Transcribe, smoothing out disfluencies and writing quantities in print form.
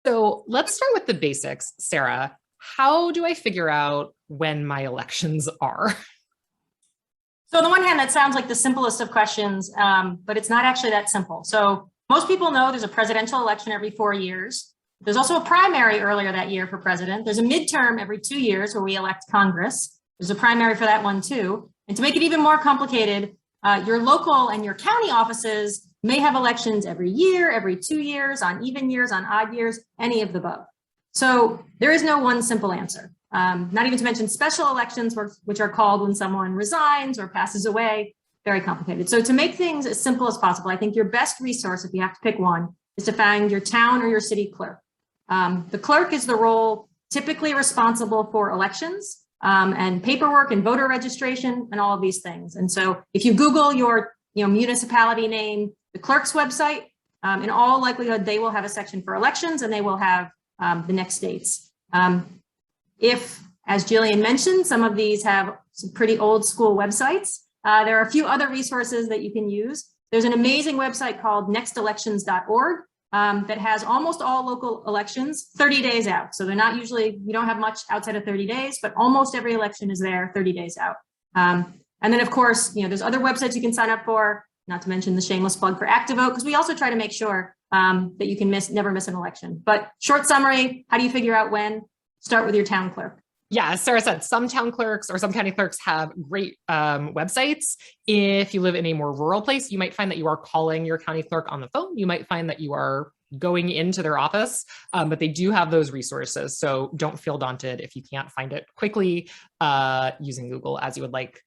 So let's start with the basics. Sarah, how do I figure out when my elections are? So on the one hand, that sounds like the simplest of questions, but it's not actually that simple. So most people know there's a presidential election every 4 years. There's also a primary earlier that year for president. There's a midterm every 2 years where we elect Congress. There's a primary for that one too. And to make it even more complicated, your local and your county offices may have elections every year, every 2 years, on even years, on odd years, any of the above. So there is no one simple answer. Not even to mention special elections, which are called when someone resigns or passes away. Very complicated. So to make things as simple as possible, I think your best resource, if you have to pick one, is to find your town or your city clerk. The clerk is the role typically responsible for elections and paperwork and voter registration and all of these things. And so if you Google your municipality name, the clerk's website, in all likelihood, they will have a section for elections and they will have the next dates. If, as Jillian mentioned, some of these have some pretty old school websites, there are a few other resources that you can use. There's an amazing website called nextelections.org that has almost all local elections 30 days out. So they're not usually, you don't have much outside of 30 days, but almost every election is there 30 days out. And then of course, there's other websites you can sign up for, not to mention the shameless plug for ActiVote, because we also try to make sure that you can never miss an election. But short summary, how do you figure out when? Start with your town clerk. Yeah, as Sarah said, some town clerks or some county clerks have great websites. If you live in a more rural place, you might find that you are calling your county clerk on the phone. You might find that you are going into their office, but they do have those resources. So don't feel daunted if you can't find it quickly using Google as you would like.